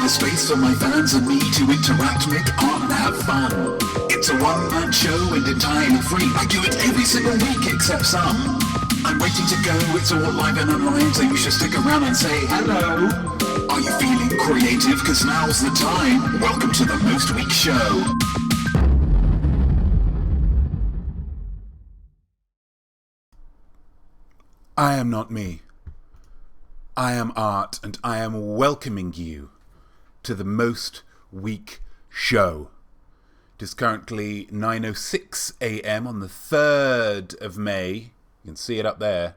Space for my fans and me to interact, make art and have fun. It's a one-man show and entirely free. I do it every single week except some. I'm waiting to go, it's all live and online, so you should stick around and say hello. Are you feeling creative? Cause now's the time. Welcome to the Most Week Show. I am not me. I am art, and I am welcoming you to the Most Week Show. It is currently 9:06 a.m. on the 3rd of May. You can see it up there.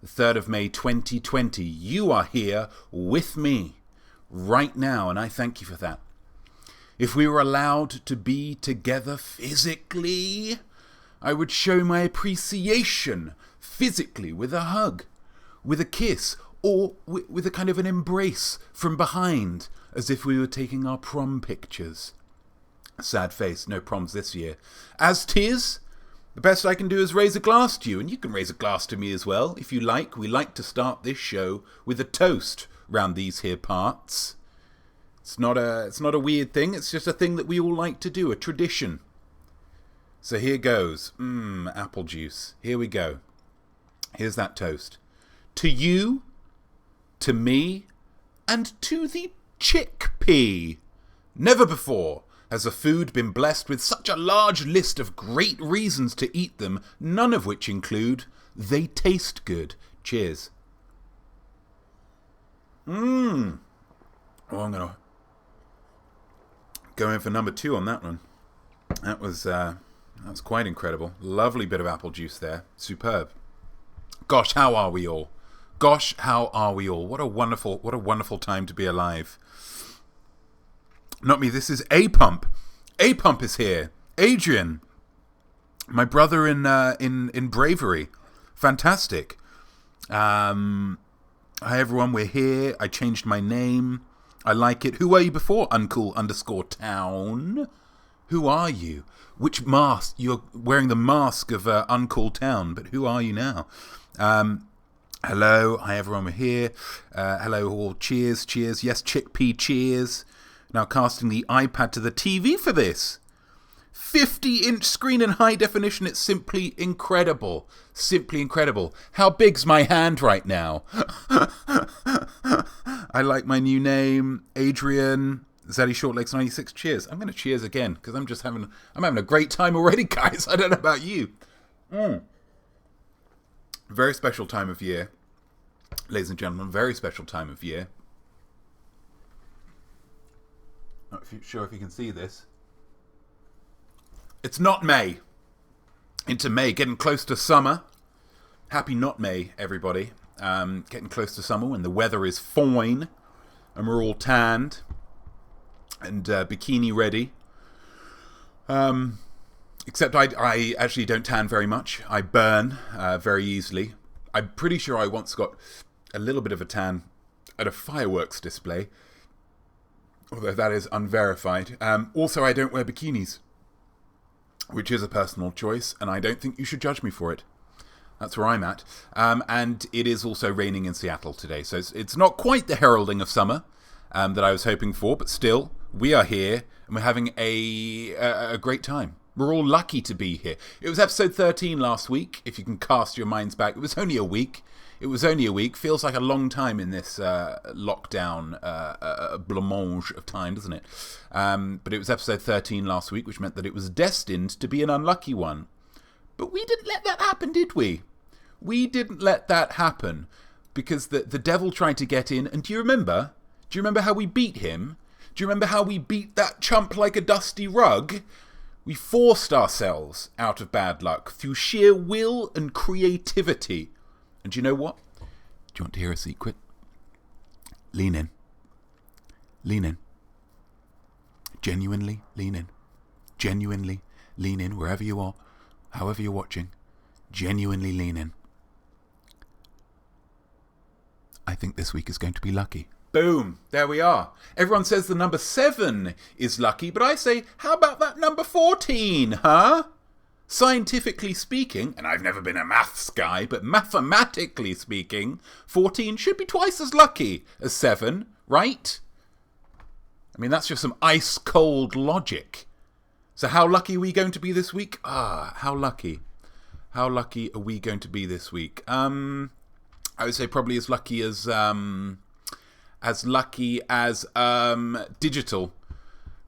The 3rd of May 2020. You are here with me right now, and I thank you for that. If we were allowed to be together physically, I would show my appreciation physically with a hug, with a kiss, or with a kind of an embrace from behind, as if we were taking our prom pictures. Sad face, no proms this year. As 'tis, the best I can do is raise a glass to you, and you can raise a glass to me as well, if you like. We like to start this show with a toast round these here parts. It's not a weird thing, it's just a thing that we all like to do, a tradition. So here goes. Apple juice. Here we go. Here's that toast. To you, to me, and to the chickpea. Never before has a food been blessed with such a large list of great reasons to eat them, none of which include they taste good. Cheers. Oh, I'm going to go in for number 2 on that one. That was quite incredible. Lovely bit of apple juice there. Superb. Gosh, how are we all? Gosh, how are we all? What a wonderful time to be alive. Not me, this is A-Pump. A-Pump is here. Adrian, my brother in bravery. Fantastic. Hi everyone, we're here. I changed my name. I like it. Who were you before? Uncool_town. Who are you? Which mask? You're wearing the mask of Uncool Town, but who are you now? Hello, hi everyone, we're here. Hello all, cheers. Yes, chickpea, cheers. Now casting the iPad to the TV for this. 50-inch screen in high definition, it's simply incredible. Simply incredible. How big's my hand right now? I like my new name, Adrian. Zaddy Shortlegs 96, cheers. I'm going to cheers again, because I'm having a great time already, guys. I don't know about you. Very special time of year. Ladies and gentlemen, very special time of year. Not sure if you can see this. It's Notme. Into May, getting close to summer. Happy Notme, everybody. Getting close to summer when the weather is fine and we're all tanned and bikini ready. Except I actually don't tan very much. I burn very easily. I'm pretty sure I once got a little bit of a tan at a fireworks display, although that is unverified. Also, I don't wear bikinis, which is a personal choice, and I don't think you should judge me for it. That's where I'm at. And it is also raining in Seattle today, so it's not quite the heralding of summer that I was hoping for, but still, we are here, and we're having a great time. We're all lucky to be here. It was episode 13 last week, if you can cast your minds back. It was only a week. Feels like a long time in this lockdown blancmange of time, doesn't it? But it was episode 13 last week, which meant that it was destined to be an unlucky one. But we didn't let that happen, did we? We didn't let that happen, because the devil tried to get in. And do you remember? Do you remember how we beat him? Do you remember how we beat that chump like a dusty rug? We forced ourselves out of bad luck through sheer will and creativity. And do you know what? Do you want to hear a secret? Lean in. Lean in. Genuinely lean in. Genuinely lean in wherever you are, however you're watching. Genuinely lean in. I think this week is going to be lucky. Boom. There we are. Everyone says the number 7 is lucky, but I say, how about that number 14, huh? Scientifically speaking, and I've never been a maths guy, but mathematically speaking, 14 should be twice as lucky as 7, right? I mean, that's just some ice-cold logic. So how lucky are we going to be this week? How lucky. How lucky are we going to be this week? I would say probably as lucky as digital.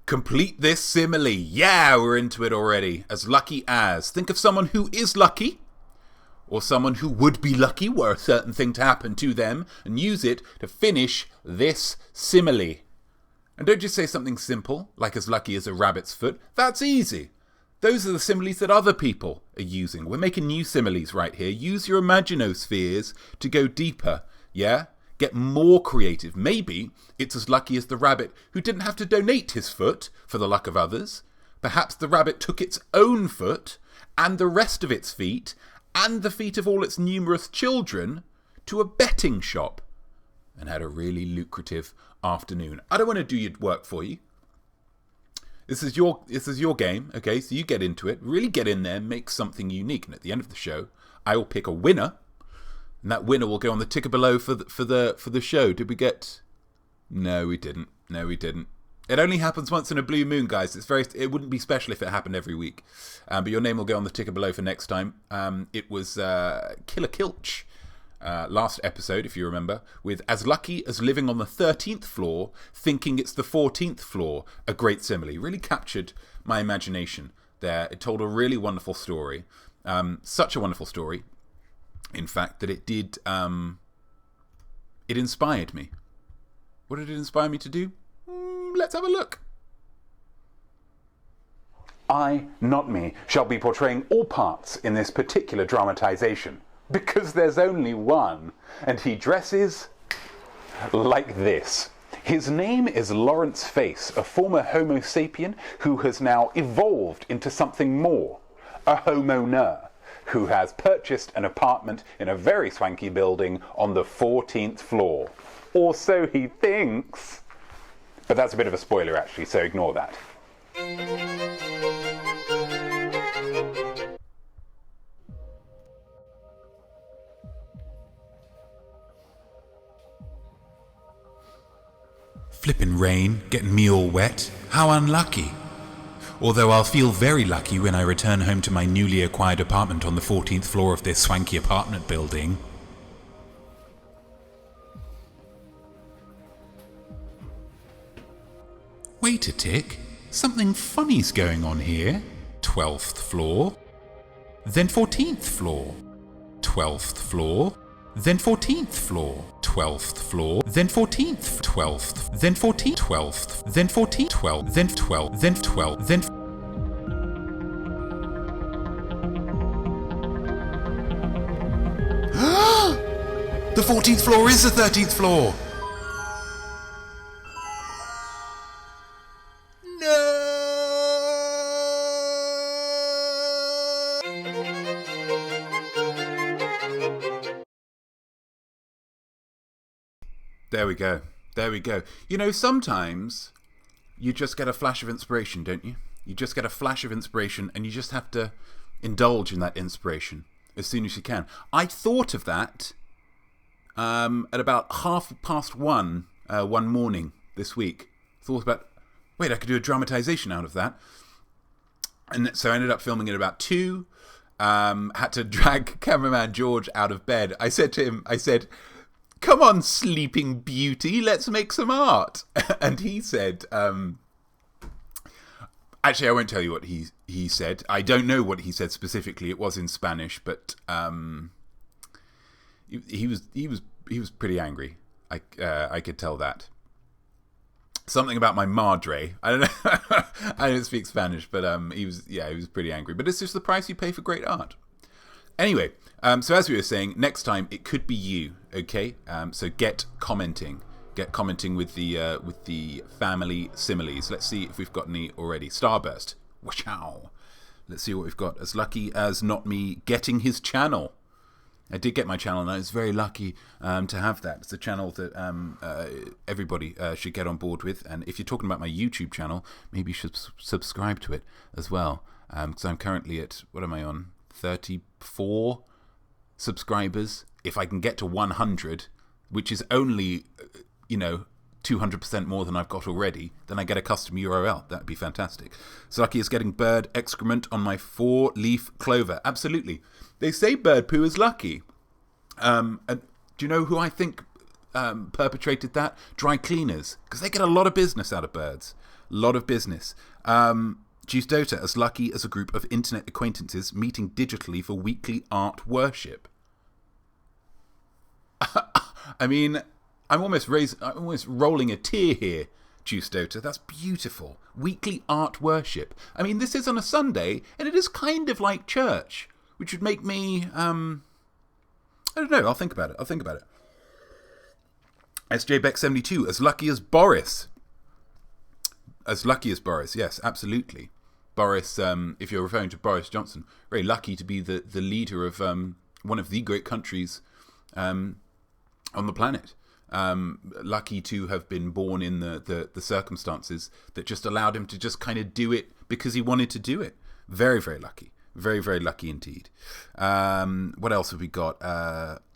Complete this simile. Yeah, we're into it already. As lucky as. Think of someone who is lucky, or someone who would be lucky were a certain thing to happen to them, and use it to finish this simile. And don't just say something simple, like as lucky as a rabbit's foot. That's easy. Those are the similes that other people are using. We're making new similes right here. Use your imaginospheres to go deeper, yeah? Get more creative. Maybe it's as lucky as the rabbit who didn't have to donate his foot for the luck of others. Perhaps the rabbit took its own foot and the rest of its feet and the feet of all its numerous children to a betting shop and had a really lucrative afternoon. I don't want to do your work for you. This is your game, okay? So you get into it, really get in there, make something unique, and at the end of the show, I will pick a winner. And that winner will go on the ticker below for the show. Did we get? No, we didn't. It only happens once in a blue moon, guys. It wouldn't be special if it happened every week. But your name will go on the ticker below for next time. It was Killer Kilch last episode, if you remember, with as lucky as living on the 13th floor, thinking it's the 14th floor. A great simile. Really captured my imagination there. It told a really wonderful story. Such a wonderful story. In fact, that it did, it inspired me. What did it inspire me to do? Let's have a look. I, Notme, shall be portraying all parts in this particular dramatization, because there's only one, and he dresses like this. His name is Lawrence Face, a former Homo sapien who has now evolved into something more, a homo-ner, who has purchased an apartment in a very swanky building on the 14th floor. Or so he thinks. But that's a bit of a spoiler, actually, so ignore that. Flippin' rain, getting me all wet. How unlucky. Although I'll feel very lucky when I return home to my newly acquired apartment on the 14th floor of this swanky apartment building. Wait a tick. Something funny's going on here. 12th floor. Then 14th floor. 12th floor. Then 14th floor. 12th floor. Then 14th. 12th. Then 14th. 12th. Then 14th. 12. Then 12. Then 12. Then... The 14th floor is the 13th floor! There we go. There we go. You know, sometimes you just get a flash of inspiration, don't you? You just get a flash of inspiration and you just have to indulge in that inspiration as soon as you can. I thought of that at about 1:30 one morning this week. Thought about, wait, I could do a dramatization out of that. And so I ended up filming it about 2. Had to drag cameraman George out of bed. I said to him, come on, sleeping beauty, let's make some art. And he said, actually, I won't tell you what he said. I don't know what he said specifically. It was in Spanish, but he was pretty angry. I could tell that. Something about my madre. I don't know. I don't speak Spanish, but he was pretty angry. But it's just the price you pay for great art. Anyway, so as we were saying, next time it could be you, okay? So get commenting with the family similes. Let's see if we've got any already. Starburst, wow! Let's see what we've got. As lucky as Notme getting his channel. I did get my channel, and I was very lucky to have that. It's a channel that everybody should get on board with. And if you're talking about my YouTube channel, maybe you should subscribe to it as well. Because I'm currently at, what am I on? 34 subscribers. If I can get to 100, which is only, 200% more than I've got already, then I get a custom URL. That'd be fantastic. Zlucky is getting bird excrement on my 4-leaf clover. Absolutely. They say bird poo is lucky. And do you know who I think perpetrated that? Dry cleaners. Because they get a lot of business out of birds. A lot of business. Juice Dota, as lucky as a group of internet acquaintances meeting digitally for weekly art worship. I mean, I'm almost rolling a tear here, Juice Dota. That's beautiful. Weekly art worship. I mean, this is on a Sunday, and it is kind of like church, which would make me, I don't know, I'll think about it. SJ Beck 72, as lucky as Boris. As lucky as Boris, yes, absolutely. Boris, if you're referring to Boris Johnson, very lucky to be the leader of one of the great countries on the planet. Lucky to have been born in the circumstances that just allowed him to just kind of do it because he wanted to do it. Very, very lucky. Very, very lucky indeed. What else have we got?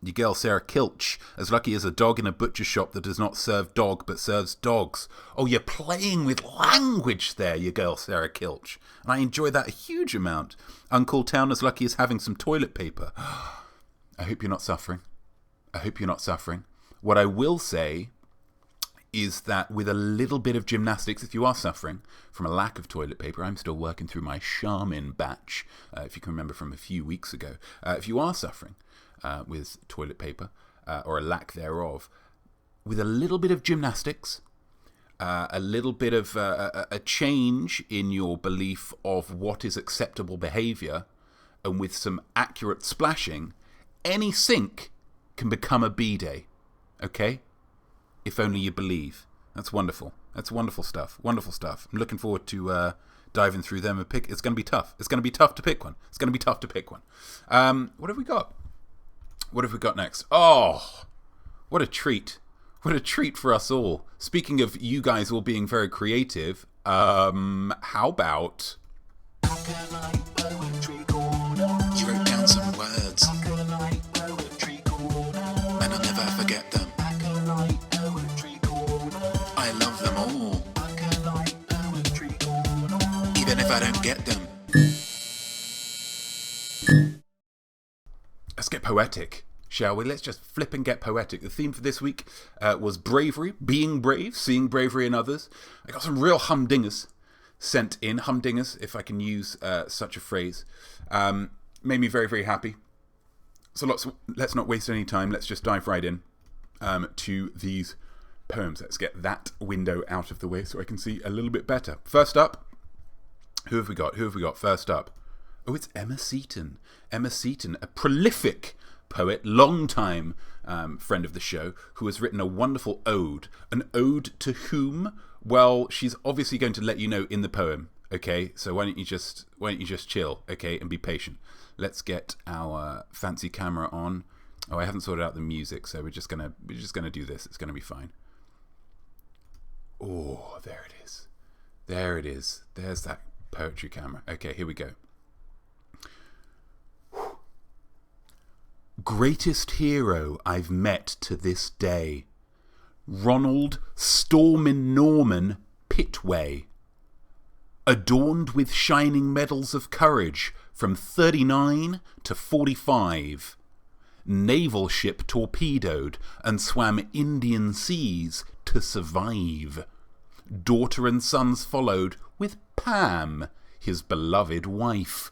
Your girl Sarah Kilch, as lucky as a dog in a butcher shop that does not serve dog but serves dogs. Oh, you're playing with language there, your girl Sarah Kilch. And I enjoy that a huge amount. Uncle Town, as lucky as having some toilet paper. I hope you're not suffering. What I will say is that with a little bit of gymnastics, if you are suffering from a lack of toilet paper, I'm still working through my Charmin batch, if you can remember from a few weeks ago. If you are suffering with toilet paper, or a lack thereof, with a little bit of gymnastics, a little bit of a change in your belief of what is acceptable behaviour, and with some accurate splashing, any sink can become a bidet. Okay? If only you believe. That's wonderful. That's wonderful stuff. Wonderful stuff. I'm looking forward to diving through them and pick. It's going to be tough. It's going to be tough to pick one. What have we got? What have we got next? Oh, what a treat. What a treat for us all. Speaking of you guys all being very creative, how about... You wrote down some words, and I'll never forget them. I love them all, even if I don't get them. Let's get poetic, shall we? Let's just flip and get poetic. The theme for this week was bravery, being brave, seeing bravery in others. I got some real humdingers sent in. Humdingers, if I can use such a phrase. Made me very, very happy. So let's not waste any time. Let's just dive right in to these poems. Let's get that window out of the way so I can see a little bit better. First up, who have we got? First up. Oh, it's Emma Seaton. Emma Seaton, a prolific poet, long-time friend of the show, who has written a wonderful ode. An ode to whom? Well, she's obviously going to let you know in the poem. Okay, so why don't you just chill, okay, and be patient. Let's get our fancy camera on. Oh, I haven't sorted out the music, so we're just gonna do this. It's gonna be fine. Oh, there it is. There it is. There's that poetry camera. Okay, here we go. Greatest hero I've met to this day, Ronald Stormin Norman Pittway, adorned with shining medals of courage from 39 to 45, naval ship torpedoed and swam Indian seas to survive. Daughter and sons followed with Pam, his beloved wife.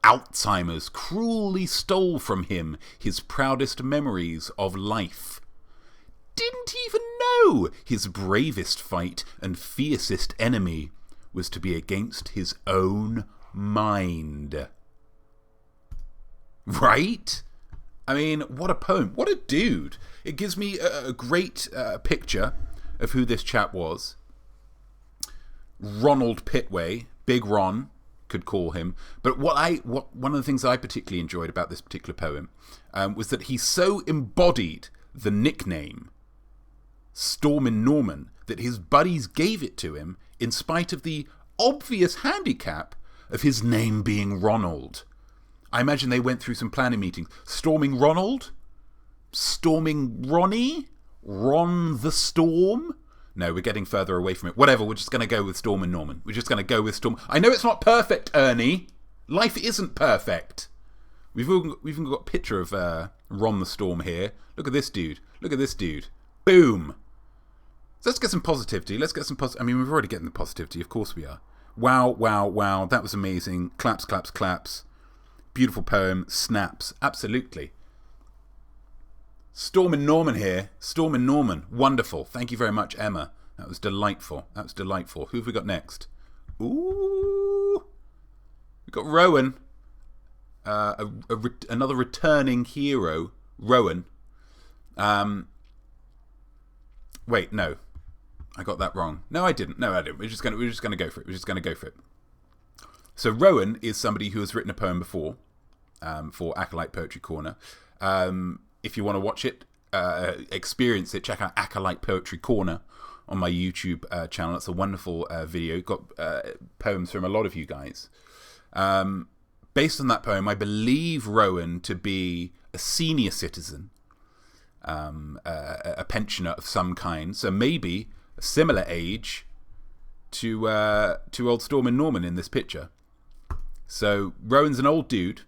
Alzheimer's cruelly stole from him his proudest memories of life. Didn't even know his bravest fight and fiercest enemy was to be against his own mind. Right? I mean, what a poem. What a dude. It gives me a great picture of who this chap was. Ronald Pittway, Big Ron, could call him. But one of the things I particularly enjoyed about this particular poem was that he so embodied the nickname Stormin' Norman that his buddies gave it to him in spite of the obvious handicap of his name being Ronald. I imagine they went through some planning meetings. Storming Ronald? Storming Ronnie? Ron the Storm? No, we're getting further away from it. Whatever, we're just going to go with Stormin' Norman. We're just going to go with Storm. I know it's not perfect, Ernie. Life isn't perfect. We've even got a picture of Ron the Storm here. Look at this dude. Look at this dude. Boom. So let's get some positivity. Let's get some I mean, we're already getting the positivity. Of course we are. Wow, wow, wow. That was amazing. Claps, claps, claps. Beautiful poem. Snaps. Absolutely. Stormin' Norman here. Stormin' Norman. Wonderful. Thank you very much, Emma. That was delightful. That was delightful. Who have we got next? Ooh. We've got Rowan. Another returning hero. Rowan. Wait, no. I got that wrong. No, I didn't. We're just gonna go for it. So Rowan is somebody who has written a poem before for Acolyte Poetry Corner. If you want to watch it, experience it, check out Acolyte Poetry Corner on my YouTube channel. It's a wonderful video. Got poems from a lot of you guys. Based on that poem, I believe Rowan to be a senior citizen, a pensioner of some kind. So maybe a similar age to old Stormin' Norman in this picture. So Rowan's an old dude,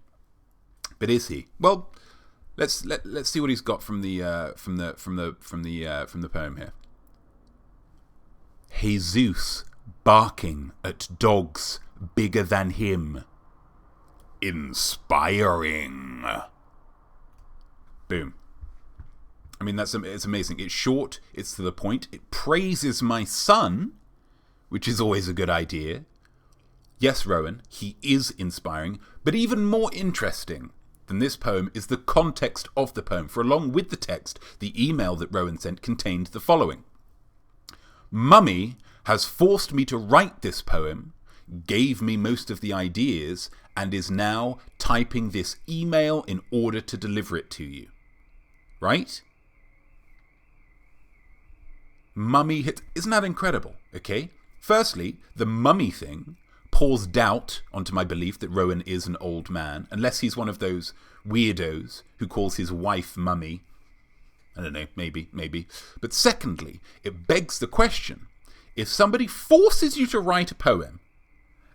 but is he? Well, let's see what he's got from the poem here. Jesus barking at dogs bigger than him. Inspiring. Boom. I mean, it's amazing. It's short. It's to the point. It praises my son, which is always a good idea. Yes, Rowan, he is inspiring. But even more interesting than this poem is the context of the poem. For along with the text, the email that Rowan sent contained the following. Mummy has forced me to write this poem, gave me most of the ideas, and is now typing this email in order to deliver it to you. Right? Mummy isn't that incredible? Okay. Firstly, the mummy thing pours doubt onto my belief that Rowan is an old man, unless he's one of those weirdos who calls his wife mummy. I don't know, maybe. But secondly, it begs the question, if somebody forces you to write a poem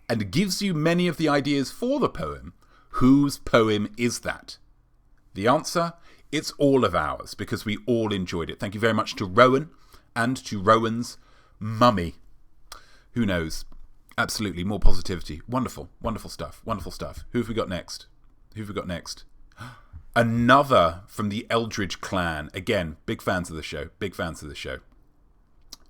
and gives you many of the ideas for the poem, whose poem is that? The answer, it's all of ours, because we all enjoyed it. Thank you very much to Rowan and to Rowan's mummy. Who knows? Absolutely, more positivity. Wonderful, wonderful stuff, wonderful stuff. Who have we got next? Another from the Eldridge clan. Again, big fans of the show.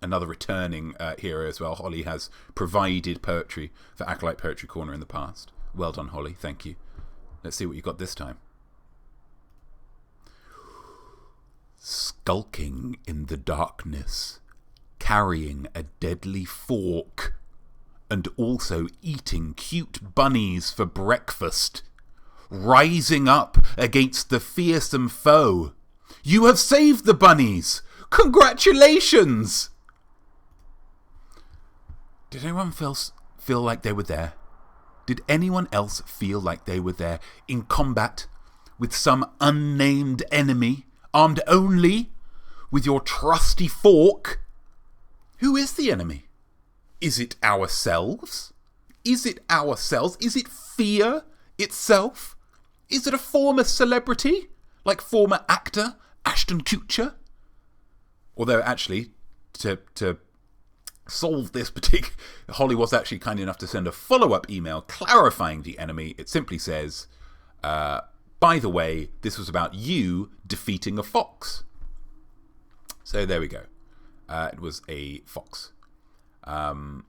Another returning hero as well. Holly has provided poetry for Acolyte Poetry Corner in the past. Well done, Holly. Thank you. Let's see what you got this time. Skulking in the darkness, carrying a deadly fork, and also eating cute bunnies for breakfast, rising up against the fearsome foe. You have saved the bunnies! Congratulations! Did anyone feel like they were there? Did anyone else feel like they were there in combat with some unnamed enemy, armed only with your trusty fork? Who is the enemy? Is it ourselves? Is it fear itself? Is it a former celebrity, like former actor Ashton Kutcher? Although, actually, to solve this particular... Holly was actually kind enough to send a follow-up email clarifying the enemy. It simply says, by the way, this was about you defeating a fox. So there we go. It was a fox. And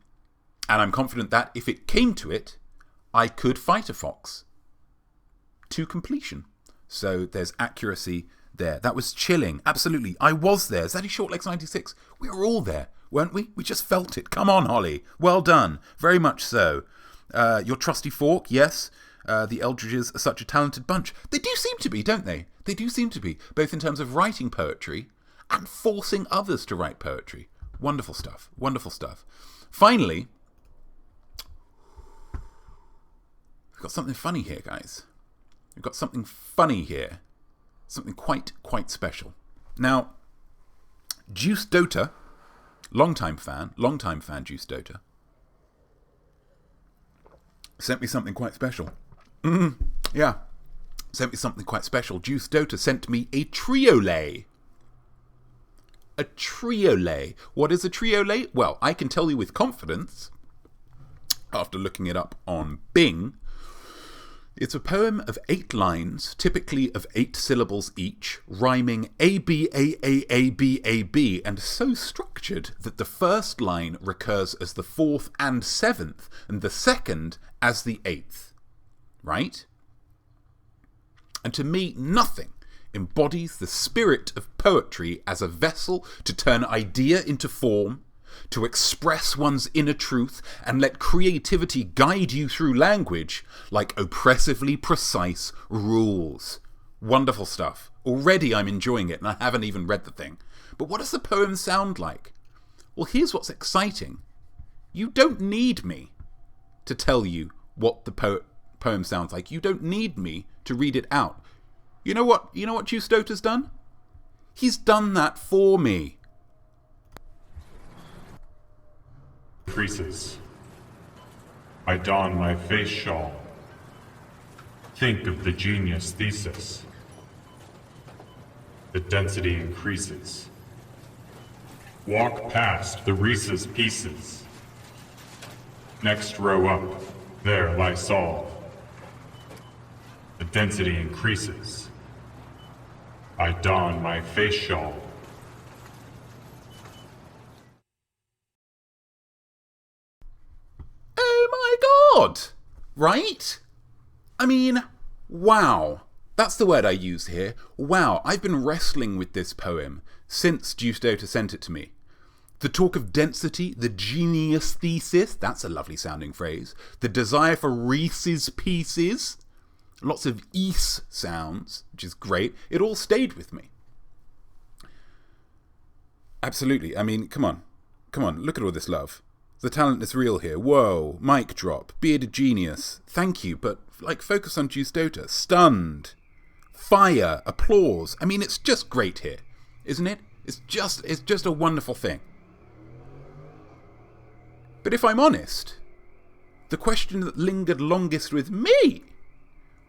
I'm confident that if it came to it, I could fight a fox to completion. So there's accuracy there. That was chilling. Absolutely. I was there. Zaddy Shortlegs 96. We were all there, weren't we? We just felt it. Come on, Holly. Well done. Very much so. Your trusty fork, yes. The Eldridges are such a talented bunch. They do seem to be, don't they? They do seem to be, both in terms of writing poetry and forcing others to write poetry. Wonderful stuff. Wonderful stuff. Finally, we've got something funny here, guys. We've got something funny here. Something quite special. Now, Juice Dota, long-time fan Juice Dota, sent me something quite special. Yeah, sent me something quite special. Juice Dota sent me a triolet. A triolet. What is a triolet? Well, I can tell you with confidence, after looking it up on Bing, it's a poem of 8 lines, typically of 8 syllables each, rhyming A, B, A, A, A, B, A, B, and so structured that the first line recurs as the 4th and 7th, and the second as the 8th. Right? And to me, nothing embodies the spirit of poetry as a vessel to turn idea into form, to express one's inner truth and let creativity guide you through language like oppressively precise rules. Wonderful stuff. Already I'm enjoying it and I haven't even read the thing. But what does the poem sound like? Well, here's what's exciting. You don't need me to tell you what the poem sounds like. You don't need me to read it out. You know what Juice Dota's done? He's done that for me. Increases. I don my face shawl. Think of the genius thesis. The density increases. Walk past the Reese's pieces. Next row up, there lie Saul. The density increases. I don my face shawl. God, right? I mean, wow. That's the word I use here. Wow, I've been wrestling with this poem since Juice Dota sent it to me. The talk of density, the genius thesis, that's a lovely sounding phrase. The desire for Reese's pieces, lots of ease sounds, which is great. It all stayed with me. Absolutely. I mean, come on, look at all this love. The talent is real here. Whoa, mic drop, bearded genius. Thank you, but focus on Juice Dota. Stunned. Fire, applause. I mean, it's just great here, isn't it? It's just a wonderful thing. But if I'm honest, the question that lingered longest with me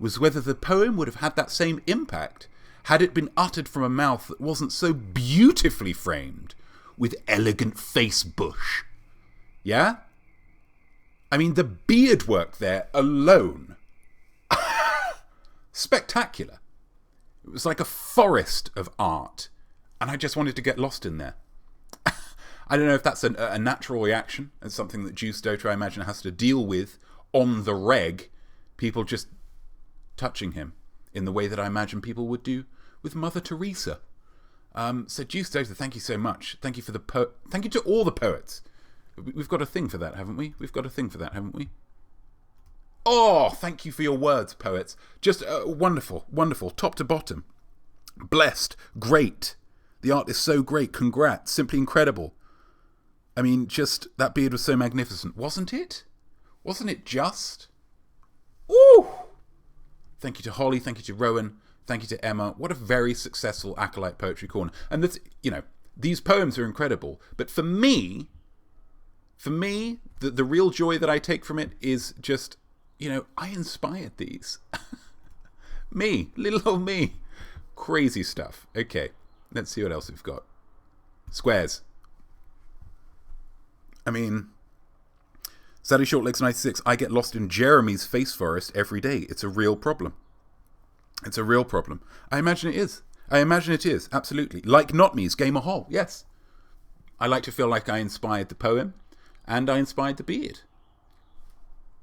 was whether the poem would have had that same impact had it been uttered from a mouth that wasn't so beautifully framed with elegant face bush. Yeah? I mean, the beard work there alone. Spectacular. It was like a forest of art. And I just wanted to get lost in there. I don't know if that's a natural reaction. It's something that Juice Dota, I imagine, has to deal with on the reg. People just touching him in the way that I imagine people would do with Mother Teresa. So Juice Dota, thank you so much. Thank you for thank you to all the poets. We've got a thing for that, haven't we? Oh, thank you for your words, poets. Just wonderful, wonderful, top to bottom. Blessed, great. The art is so great, congrats, simply incredible. I mean, just, that beard was so magnificent, wasn't it? Wasn't it just? Ooh! Thank you to Holly, thank you to Rowan, thank you to Emma. What a very successful Acolyte Poetry Corner. And that's, these poems are incredible, but for me, the real joy that I take from it is just, I inspired these. Me, little old me. Crazy stuff. Okay, let's see what else we've got. Squares. I mean, Sally Shortlegs 96, I get lost in Jeremy's face forest every day. It's a real problem. It's a real problem. I imagine it is. Absolutely. Like Notme's Gamer Hall, yes. I like to feel like I inspired the poem. And I inspired the beard.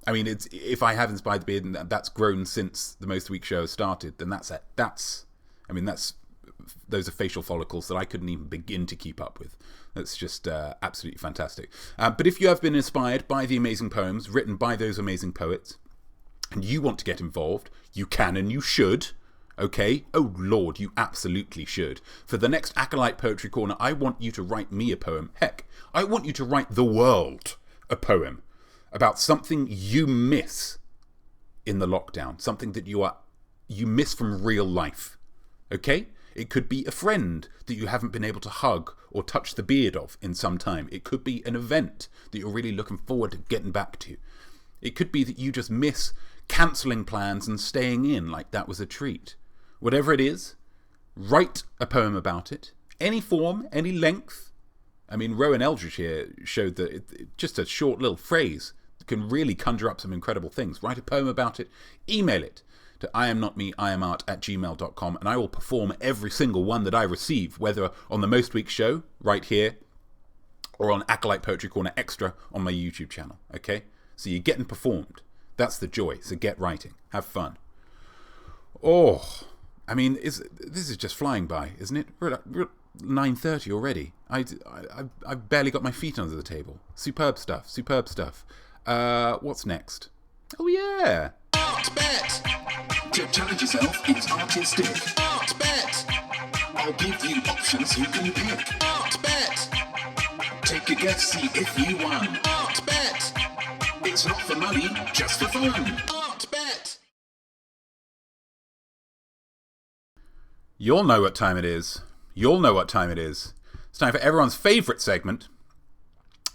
I mean, if I have inspired the beard and that's grown since the Most Week show has started, then that's those are facial follicles that I couldn't even begin to keep up with. That's just absolutely fantastic. But if you have been inspired by the amazing poems written by those amazing poets, and you want to get involved, you can and you should. Okay? Oh Lord, you absolutely should. For the next Acolyte Poetry Corner, I want you to write me a poem. Heck, I want you to write the world a poem about something you miss in the lockdown, something that you miss from real life. Okay? It could be a friend that you haven't been able to hug or touch the beard of in some time. It could be an event that you're really looking forward to getting back to. It could be that you just miss cancelling plans and staying in like that was a treat. Whatever it is, write a poem about it. Any form, any length. I mean, Rowan Eldridge here showed that just a short little phrase can really conjure up some incredible things. Write a poem about it. Email it to iamnotme@gmail.com, and I will perform every single one that I receive, whether on the Most Week show, right here, or on Acolyte Poetry Corner Extra on my YouTube channel. Okay? So you're getting performed. That's the joy. So get writing. Have fun. Oh, I mean, this is just flying by, isn't it? We're at 9:30 already. I've barely got my feet under the table. Superb stuff. Superb stuff. What's next? Oh, yeah. Art bet! To challenge yourself, it's artistic. Art bet! I'll give you options you can pick. Art bet! Take a guess, see if you won. Art bet! It's not for money, just for fun. Art bet! You'll know what time it is. You'll know what time it is. It's time for everyone's favourite segment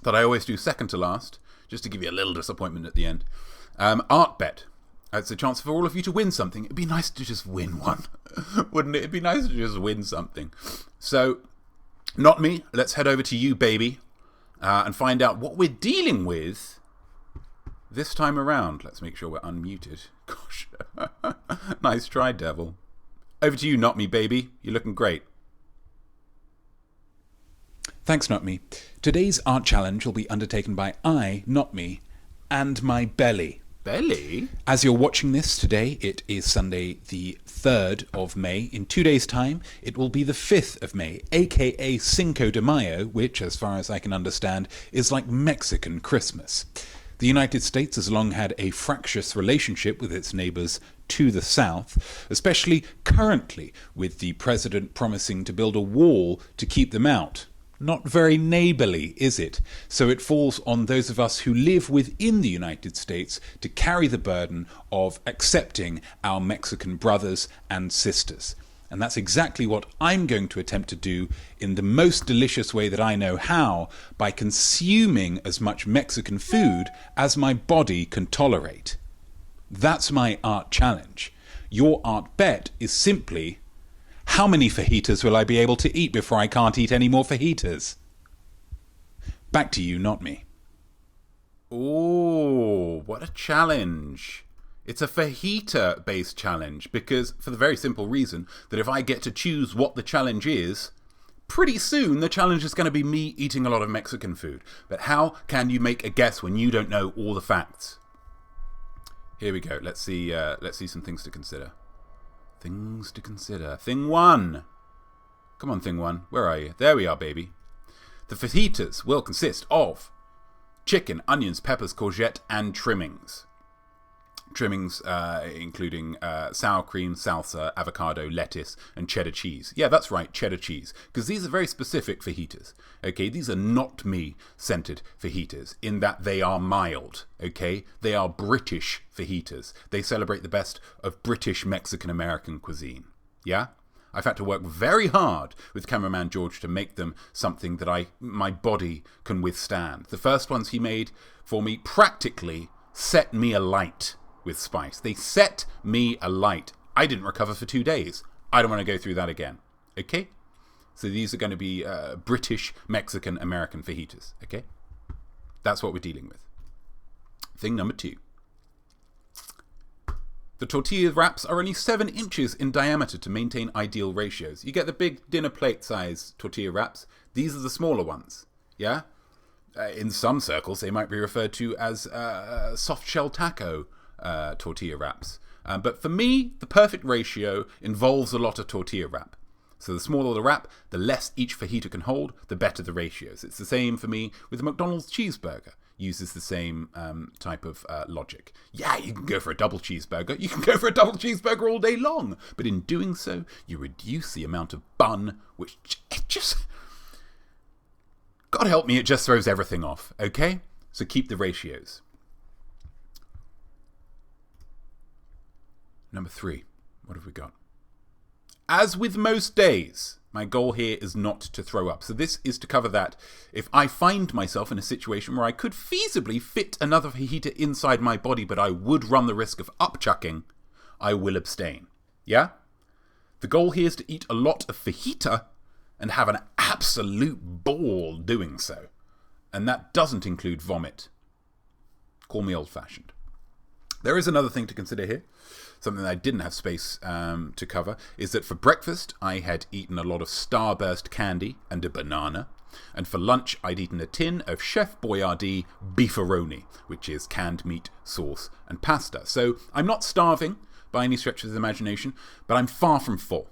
that I always do second to last, just to give you a little disappointment at the end. Art bet. It's a chance for all of you to win something. It'd be nice to just win one, wouldn't it? It'd be nice to just win something. So, Notme, let's head over to you, baby, and find out what we're dealing with this time around. Let's make sure we're unmuted. Gosh. Nice try, devil. Over to you, Notme, baby. You're looking great. Thanks, Notme. Today's art challenge will be undertaken by Notme, and my belly. Belly? As you're watching this today, it is Sunday the 3rd of May. In 2 days' time, it will be the 5th of May, aka Cinco de Mayo, which, as far as I can understand, is like Mexican Christmas. The United States has long had a fractious relationship with its neighbours to the south, especially currently with the president promising to build a wall to keep them out. Not very neighbourly, is it? So it falls on those of us who live within the United States to carry the burden of accepting our Mexican brothers and sisters. And that's exactly what I'm going to attempt to do in the most delicious way that I know how, by consuming as much Mexican food as my body can tolerate. That's my art challenge. Your art bet is simply, how many fajitas will I be able to eat before I can't eat any more fajitas? Back to you, Notme. Oh, what a challenge. It's a fajita-based challenge, because for the very simple reason that if I get to choose what the challenge is, pretty soon the challenge is going to be me eating a lot of Mexican food. But how can you make a guess when you don't know all the facts? Here we go. Let's see some things to consider. Things to consider. Thing 1. Come on, Thing 1. Where are you? There we are, baby. The fajitas will consist of chicken, onions, peppers, courgette, and trimmings. Trimmings including sour cream, salsa, avocado, lettuce, and cheddar cheese. Yeah, that's right, cheddar cheese. Because these are very specific fajitas. Okay, these are not me-scented fajitas in that they are mild. Okay, they are British fajitas. They celebrate the best of British Mexican-American cuisine. Yeah? I've had to work very hard with cameraman George to make them something that my body can withstand. The first ones he made for me practically set me alight with spice. They set me alight. I didn't recover for 2 days. I don't want to go through that again. Okay? So these are going to be British, Mexican, American fajitas. Okay? That's what we're dealing with. Thing number 2. The tortilla wraps are only 7 inches in diameter to maintain ideal ratios. You get the big dinner plate size tortilla wraps. These are the smaller ones. Yeah? In some circles, they might be referred to as soft shell taco tortilla wraps. But for me, the perfect ratio involves a lot of tortilla wrap. So the smaller the wrap, the less each fajita can hold, the better the ratios. It's the same for me with the McDonald's cheeseburger. Uses the same type of logic. Yeah, you can go for a double cheeseburger. You can go for a double cheeseburger all day long. But in doing so, you reduce the amount of bun, which it just... God help me, it just throws everything off, okay? So keep the ratios. Number 3. What have we got? As with most days, my goal here is not to throw up. So this is to cover that if I find myself in a situation where I could feasibly fit another fajita inside my body, but I would run the risk of upchucking, I will abstain. Yeah? The goal here is to eat a lot of fajita and have an absolute ball doing so. And that doesn't include vomit. Call me old-fashioned. There is another thing to consider here. Something that I didn't have space to cover is that for breakfast I had eaten a lot of Starburst candy and a banana, and for lunch I'd eaten a tin of Chef Boyardee beefaroni, which is canned meat, sauce and pasta. So I'm not starving by any stretch of the imagination, but I'm far from full.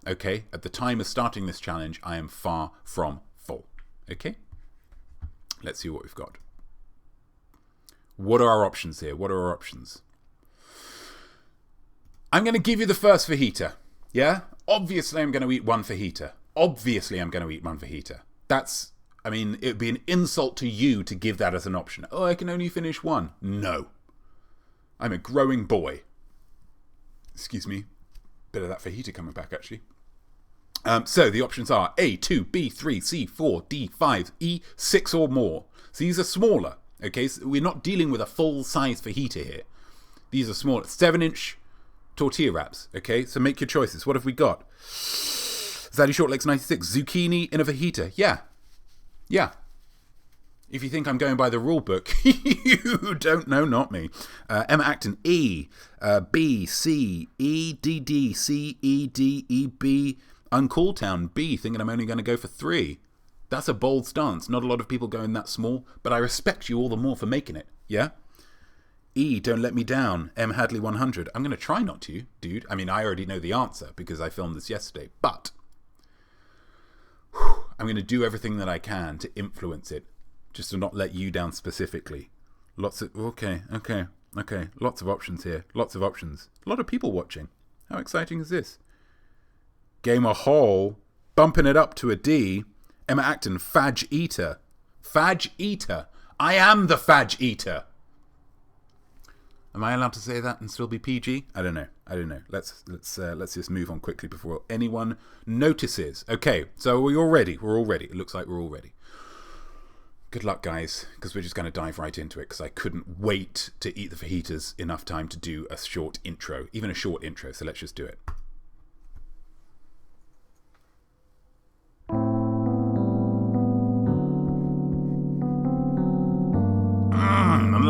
Okay, at the time of starting this challenge I am far from full. Okay, let's see what we've got. What are our options here? What are our options? I'm going to give you the first fajita, yeah? Obviously, I'm going to eat one fajita. Obviously, I'm going to eat one fajita. That's, I mean, it would be an insult to you to give that as an option. Oh, I can only finish one. No. I'm a growing boy. Excuse me. Bit of that fajita coming back, actually. So, the options are A, 2, B, 3, C, 4, D, 5, E, 6 or more. So, these are smaller, okay? So we're not dealing with a full-size fajita here. These are smaller. 7-inch... tortilla wraps, okay? So make your choices. What have we got? Zaddy Shortlegs 96. Zucchini in a fajita. Yeah. If you think I'm going by the rule book, you don't know, not me. Emma Acton, E. B, C, E, D, D, C, E, D, E, B. Uncool Town, B, thinking I'm only going to go for 3. That's a bold stance. Not a lot of people going that small, but I respect you all the more for making it, yeah? E, Don't Let Me Down, M. Hadley 100. I'm going to try not to, dude. I mean, I already know the answer because I filmed this yesterday, but I'm going to do everything that I can to influence it, just to not let you down specifically. Okay. Lots of options here. Lots of options. A lot of people watching. How exciting is this? Gamer Hall, bumping it up to a D. Emma Acton, faj-eater. Faj-eater. I am the faj-eater. Am I allowed to say that and still be PG? I don't know. Let's just move on quickly before anyone notices. Okay, so we're all ready. It looks like we're all ready. Good luck, guys, because we're just going to dive right into it, because I couldn't wait to eat the fajitas enough time to do a short intro, even a short intro, so let's just do it.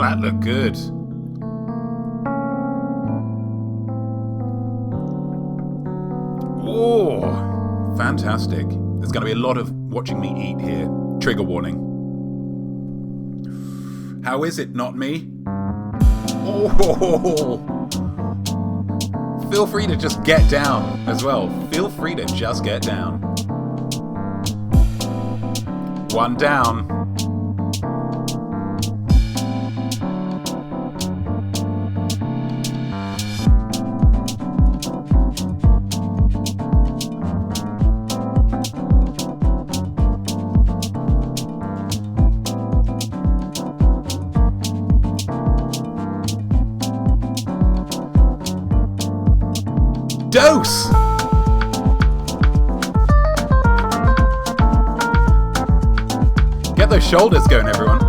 That looked good. Oh, fantastic. There's going to be a lot of watching me eat here. Trigger warning. How is it, Notme? Oh, feel free to just get down as well. Feel free to just get down. One down. Dose! Get those shoulders going, everyone.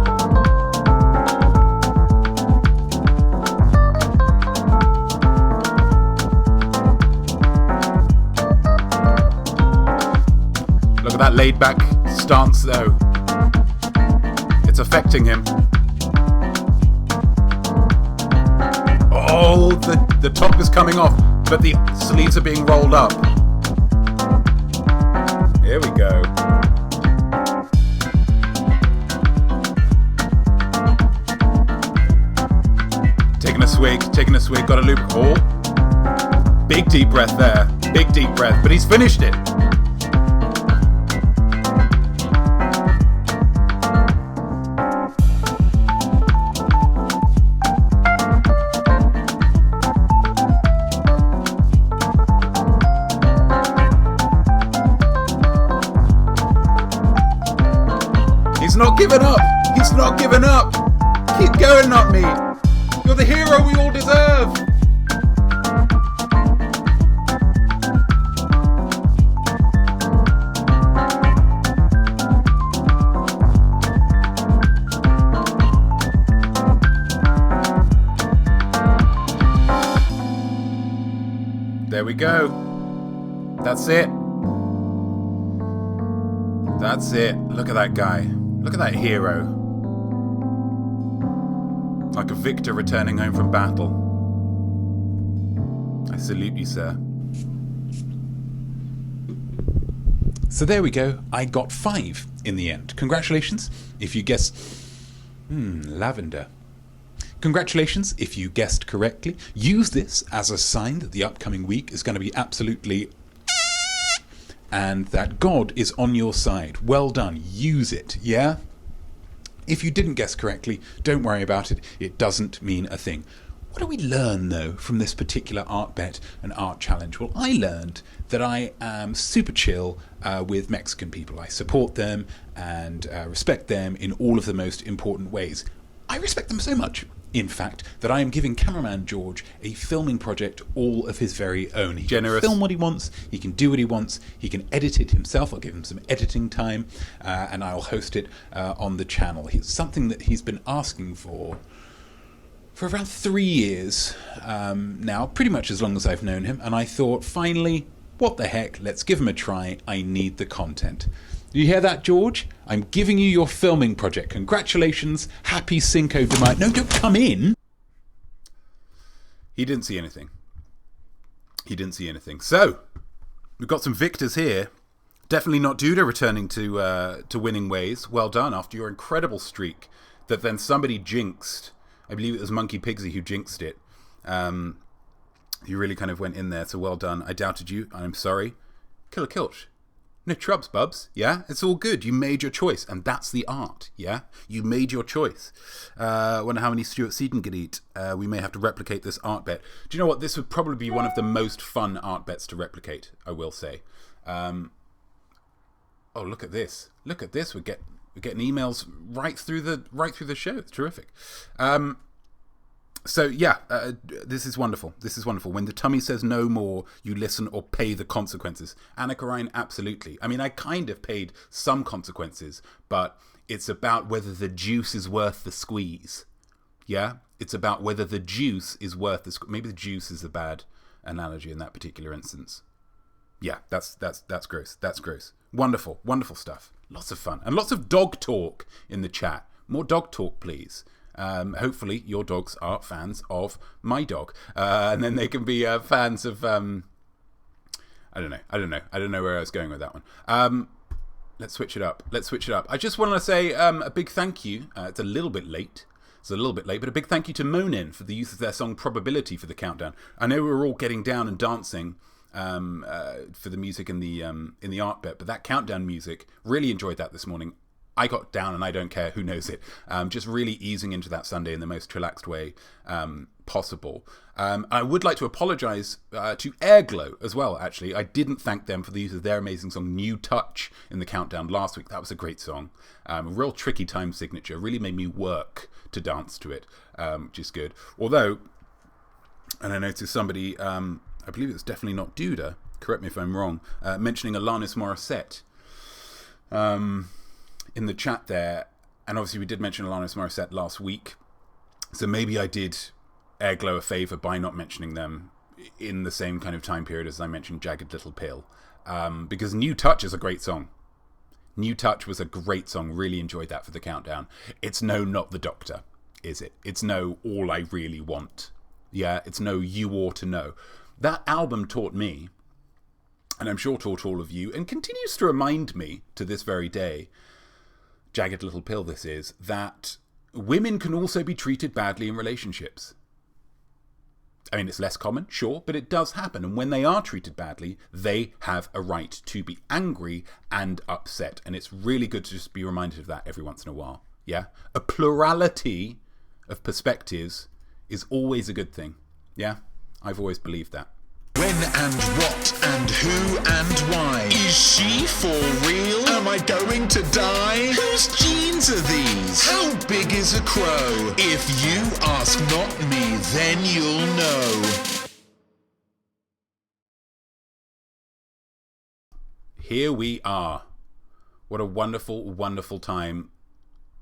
Look at that laid back stance, though. It's affecting him. Oh, the top is coming off, but the sleeves are being rolled up. Here we go. Taking a swig, got a loop. Oh, big deep breath there. Big deep breath, but he's finished it. He's not giving up. He's not giving up. Keep going, Notme. You're the hero we all deserve. There we go. That's it. That's it. Look at that guy. Look at that hero. Like a victor returning home from battle. I salute you, sir. So there we go. I got 5 in the end. Congratulations if you guessed... lavender. Congratulations if you guessed correctly. Use this as a sign that the upcoming week is going to be absolutely... and that God is on your side. Well done. Use it, yeah? If you didn't guess correctly, don't worry about it. It doesn't mean a thing. What do we learn, though, from this particular art bet and art challenge? Well, I learned that I am super chill with Mexican people. I support them and respect them in all of the most important ways. I respect them so much, in fact, that I am giving cameraman George a filming project all of his very own. He can film what he wants, he can do what he wants, he can edit it himself. I'll give him some editing time, and I'll host it on the channel. It's something that he's been asking for around 3 years now, pretty much as long as I've known him, and I thought, finally, what the heck, let's give him a try. I need the content. Do you hear that, George? I'm giving you your filming project. Congratulations. Happy Cinco de Mayo. No, don't come in. He didn't see anything. He didn't see anything. So, we've got some victors here. Definitely not Duda returning to winning ways. Well done after your incredible streak that then somebody jinxed. I believe it was Monkey Pigsy who jinxed it. You really kind of went in there, so well done. I doubted you. I'm sorry. Killer Kilch. No trubs, bubs, yeah? It's all good. You made your choice, and that's the art, yeah? You made your choice. Wonder how many Stuart Seaton could eat. We may have to replicate this art bet. Do you know what? This would probably be one of the most fun art bets to replicate, I will say. Oh, look at this. Look at this. We're getting emails right through the show. It's terrific. So yeah, this is wonderful. This is wonderful. When the tummy says no more, you listen or pay the consequences. Anna Karine, absolutely. I mean, I kind of paid some consequences, but it's about whether the juice is worth the squeeze. Yeah? It's about whether the juice is worth the squeeze. Maybe the juice is a bad analogy in that particular instance. Yeah, that's gross. That's gross. Wonderful, wonderful stuff. Lots of fun. And lots of dog talk in the chat. More dog talk, please. Hopefully your dogs are fans of my dog, and then they can be fans of I don't know where I was going with that one. Let's switch it up. I just want to say a big thank you. It's a little bit late, but a big thank you to Monin for the use of their song Probability for the countdown. I know we were all getting down and dancing for the music in the art bit, but that countdown music, really enjoyed that this morning. I got down and I don't care, who knows it. Just really easing into that Sunday in the most relaxed way possible. I would like to apologise to Airglow as well, actually. I didn't thank them for the use of their amazing song New Touch in the countdown last week. That was a great song. A real tricky time signature. Really made me work to dance to it, which is good. Although, and I noticed somebody, I believe it's definitely not Duda, correct me if I'm wrong, mentioning Alanis Morissette. In the chat there, and obviously we did mention Alanis Morissette last week, so maybe I did Airglow a favour by not mentioning them in the same kind of time period as I mentioned Jagged Little Pill, because New Touch is a great song. New Touch was a great song, really enjoyed that for the countdown. It's no Not the Doctor, is it? It's no All I Really Want. Yeah, it's no You Ought to Know. That album taught me, and I'm sure taught all of you, and continues to remind me to this very day, Jagged Little Pill this is, that women can also be treated badly in relationships. I mean, it's less common, sure, but it does happen. And when they are treated badly, they have a right to be angry and upset. And it's really good to just be reminded of that every once in a while. Yeah? A plurality of perspectives is always a good thing. Yeah? I've always believed that. When and what and who and why? Is she for real? Am I going to die? Whose genes are these? How big is a crow? If you ask Notme, then you'll know. Here we are. What a wonderful, wonderful time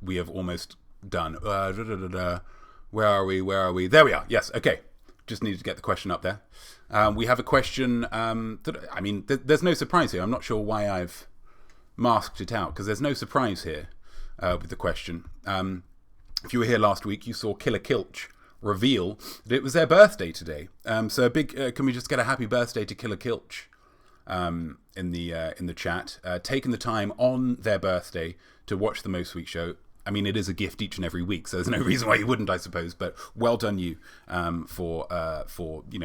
we have almost done. Where are we? Where are we? There we are. Yes, okay. Just needed to get the question up there. We have a question there's no surprise here. I'm not sure why I've masked it out, because there's no surprise here with the question. If you were here last week, you saw Killer Kilch reveal that it was their birthday today. So a big, can we just get a happy birthday to Killer Kilch in the chat? Taking the time on their birthday to watch the Most Week show. I mean, it is a gift each and every week, so there's no reason why you wouldn't, I suppose. But well done you for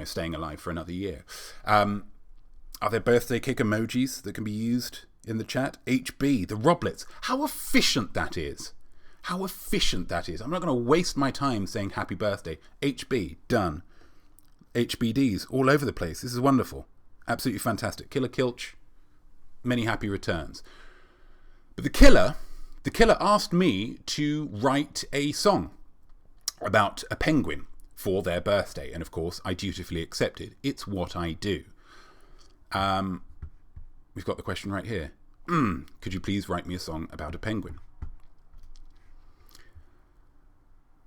staying alive for another year. Are there birthday cake emojis that can be used in the chat? HB, the Roblets. How efficient that is. How efficient that is. I'm not going to waste my time saying happy birthday. HB, done. HBDs all over the place. This is wonderful. Absolutely fantastic. Killer Kilch, many happy returns. But the killer asked me to write a song about a penguin for their birthday. And of course, I dutifully accepted. It's what I do. We've got the question right here. Could you please write me a song about a penguin?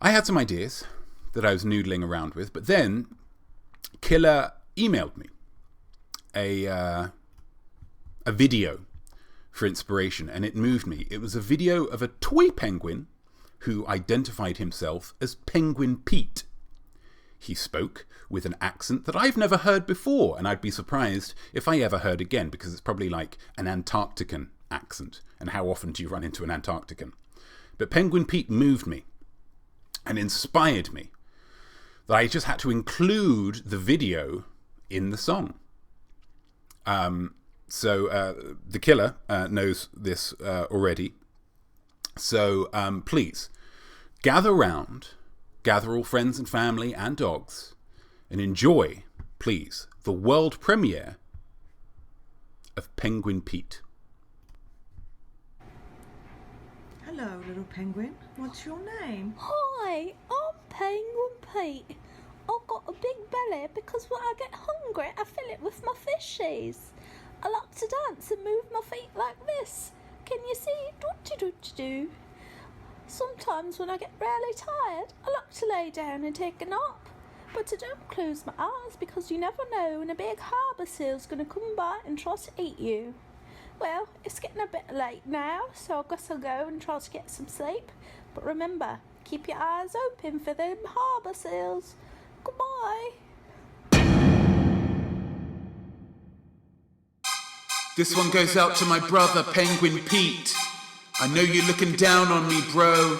I had some ideas that I was noodling around with, but then Killer emailed me a video for inspiration, and it moved me. It was a video of a toy penguin who identified himself as Penguin Pete. He spoke with an accent that I've never heard before, and I'd be surprised if I ever heard again, because it's probably like an Antarctican accent, and how often do you run into an Antarctican? But Penguin Pete moved me and inspired me that I just had to include the video in the song. So the killer knows this already. So please, gather round, gather all friends and family and dogs, and enjoy, please, the world premiere of Penguin Pete. Hello, little penguin. What's your name? Hi, I'm Penguin Pete. I've got a big belly because when I get hungry, I fill it with my fishies. I like to dance and move my feet like this. Can you see? Do-do-do-do-do. Sometimes when I get really tired, I like to lay down and take a nap. But I don't close my eyes because you never know when a big harbour seal's going to come by and try to eat you. Well, it's getting a bit late now, so I guess I'll go and try to get some sleep. But remember, keep your eyes open for them harbour seals. Goodbye. This one goes out to my brother, Penguin Pete. I know you're looking down on me, bro.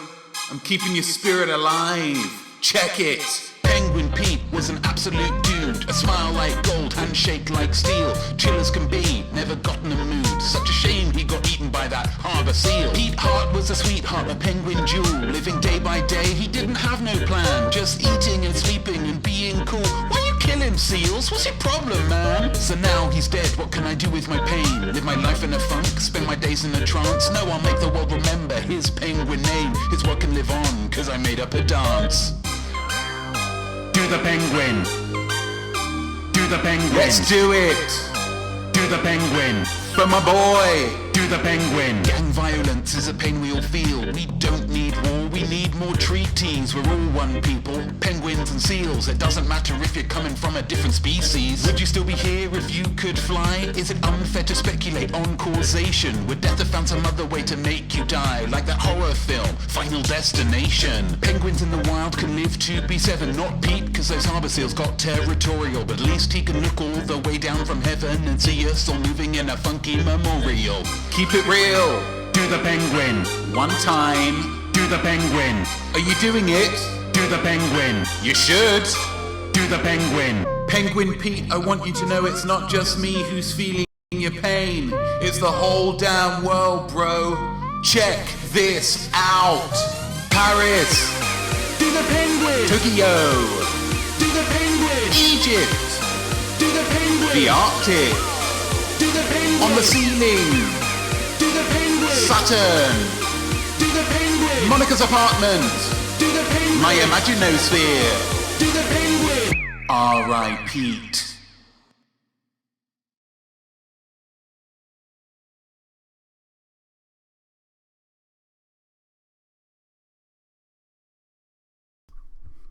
I'm keeping your spirit alive. Check it. Penguin Pete was an absolute dude. A smile like gold, handshake like steel. Chill as can be, never got in a mood. Such a shame he got eaten by that harbour seal. Pete Hart was a sweetheart, a penguin jewel. Living day by day, he didn't have no plan. Just eating and sleeping and being cool. Why you kill him, seals? What's your problem, man? So now he's dead, what can I do with my pain? Live my life in a funk, spend my days in a trance. No, I'll make the world remember his penguin name. His work can live on, cause I made up a dance. Do the penguin. Do the penguin. Let's do it. Do the penguin. For my boy. Do the penguin. Gang violence is a pain we all feel. We don't need war, we need more treaties. We're all one people, penguins and seals. It doesn't matter if you're coming from a different species. Would you still be here if you could fly? Is it unfair to speculate on causation? Would death have found some other way to make you die? Like that horror film, Final Destination. Penguins in the wild can live to be 7. Not Pete, cause those harbour seals got territorial. But at least he can look all the way down from heaven and see us all moving in a funky memorial. Keep it real. Do the penguin. One time. Do the penguin. Are you doing it? Do the penguin. You should. Do the penguin. Penguin Pete, I want you to know it's not just me who's feeling your pain. It's the whole damn world, bro. Check this out. Paris. Do the penguin. Tokyo. Do the penguin. Egypt. Do the penguin. The Arctic. Do the penguin. On the ceiling. Do the penguin. Saturn. Do the penguin. Monica's apartment. Do the penguin. My imaginosphere. Do the penguin. R.I. Pete.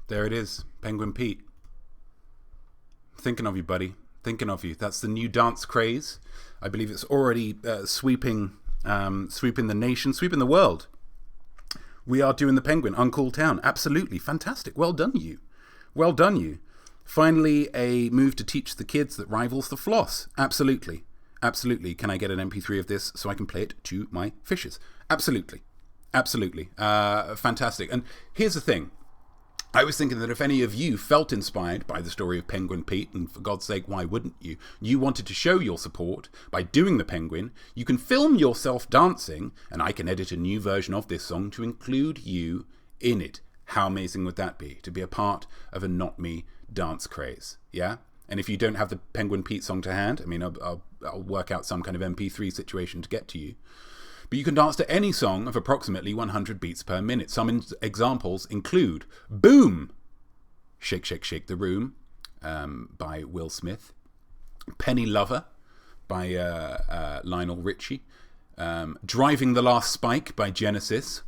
There it is, Penguin Pete. Thinking of you, buddy. Thinking of you. That's the new dance craze. I believe it's already sweeping the nation, sweeping the world. We are doing the Penguin, Uncool Town. Absolutely fantastic. Well done, you. Well done, you. Finally, a move to teach the kids that rivals the floss. Absolutely. Absolutely. Can I get an MP3 of this so I can play it to my fishes? Absolutely. Absolutely. Fantastic. And here's the thing. I was thinking that if any of you felt inspired by the story of Penguin Pete, and for God's sake, why wouldn't you? You wanted to show your support by doing the Penguin, you can film yourself dancing, and I can edit a new version of this song to include you in it. How amazing would that be? To be a part of a Notme dance craze, yeah? And if you don't have the Penguin Pete song to hand, I mean, I'll work out some kind of MP3 situation to get to you. But you can dance to any song of approximately 100 beats per minute. Some examples include Boom! Shake, Shake, Shake the Room by Will Smith. Penny Lover by Lionel Richie. Driving the Last Spike by Genesis,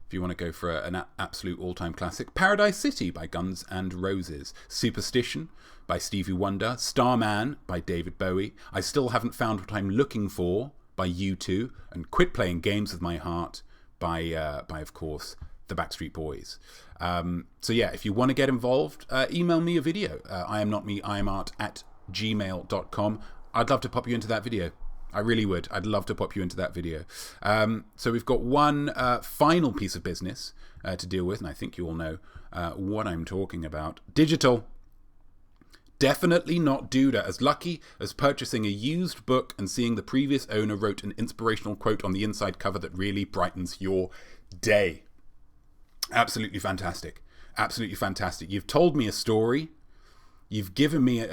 if you want to go for an absolute all-time classic. Paradise City by Guns N' Roses. Superstition by Stevie Wonder. Starman by David Bowie. I Still Haven't Found What I'm Looking For by U2, and Quit Playing Games with My Heart by of course, the Backstreet Boys. So yeah, if you want to get involved, email me a video. I am not me, I am art at gmail.com. I'd love to pop you into that video. I really would. I'd love to pop you into that video. So we've got one final piece of business to deal with, and I think you all know what I'm talking about. Digital. Definitely not Duda, as lucky as purchasing a used book and seeing the previous owner wrote an inspirational quote on the inside cover that really brightens your day. Absolutely fantastic. Absolutely fantastic. You've told me a story. You've given me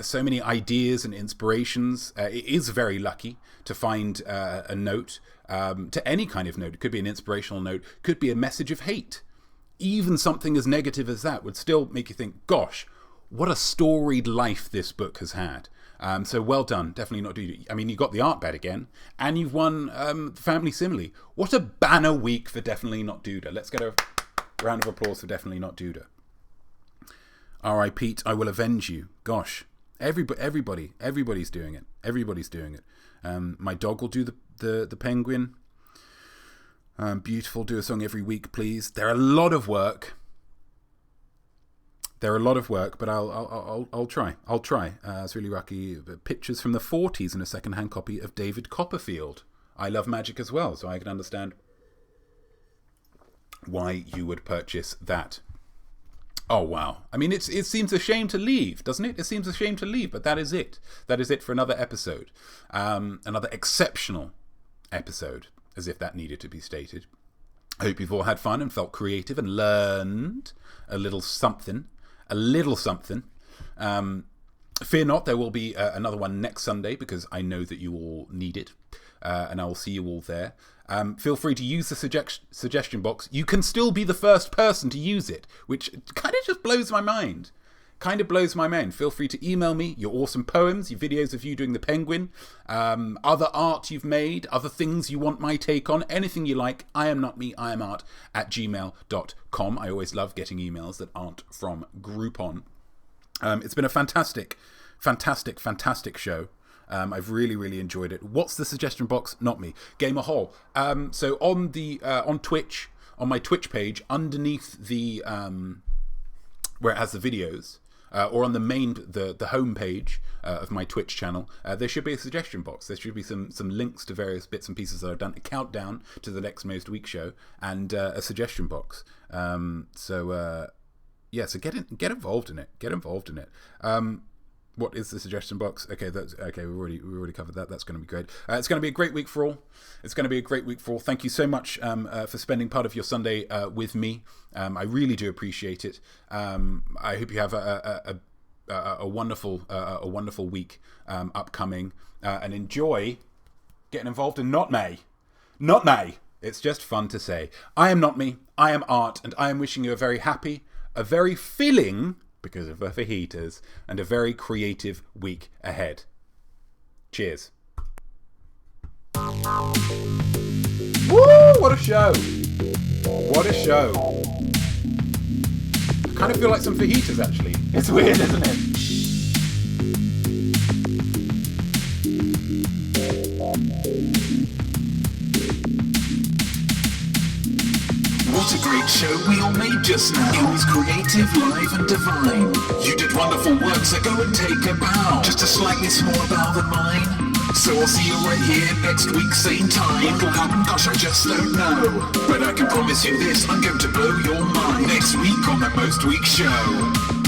so many ideas and inspirations. It is very lucky to find a note, to any kind of note. It could be an inspirational note, could be a message of hate. Even something as negative as that would still make you think, gosh, what a storied life this book has had. So well done. Definitely not Duda. I mean, you got the art bed again, and you've won Family Simile. What a banner week for Definitely Not Duda. Let's get a round of applause for Definitely Not Duda. R.I. Pete, I will avenge you. Gosh, everybody's doing it. Everybody's doing it. My dog will do the Penguin. Beautiful. Do a song every week, please. They're a lot of work. They're a lot of work, but I'll try. I'll try. It's really lucky. Pictures from the 40s and a second-hand copy of David Copperfield. I love magic as well, so I can understand why you would purchase that. Oh, wow. I mean, it seems a shame to leave, doesn't it? It seems a shame to leave, but that is it. That is it for another episode. Another exceptional episode, as if that needed to be stated. I hope you've all had fun and felt creative and learned a little something. Fear not, there will be another one next Sunday, because I know that you all need it, and I will see you all there. Feel free to use the suggestion box. You can still be the first person to use it, which kind of just blows my mind. Feel free to email me your awesome poems, your videos of you doing the Penguin, other art you've made, other things you want my take on, anything you like. I am not me, I am art at gmail.com. I always love getting emails that aren't from Groupon. It's been a fantastic show. I've really enjoyed it. What's the suggestion box? Not me. Gamer Hole. So on the on Twitch, on my Twitch page, underneath the where it has the videos, or on the the home page of my Twitch channel, there should be a suggestion box. There should be some links to various bits and pieces that I've done, a countdown to the next Most Week show, and a suggestion box. So yeah, so get involved in it. Get involved in it. What is the suggestion box? Okay, that's okay. We already covered that. That's going to be great. It's going to be a great week for all. Thank you so much for spending part of your Sunday with me. I really do appreciate it. I hope you have a wonderful week upcoming, and enjoy getting involved in Notme. Notme. It's just fun to say. I am Notme. I am Art, and I am wishing you a very happy, a very filling, because of the fajitas, and a very creative week ahead. Cheers. Woo! What a show! What a show! I kind of feel like some fajitas, actually. It's weird, isn't it? What a great show we all made just now. It was creative, live and divine. You did wonderful work, so go and take a bow. Just a slightly smaller bow than mine. So I'll see you right here next week, same time. What'll happen, gosh, I just don't know. But I can promise you this, I'm going to blow your mind. Next week on the Most Week Show.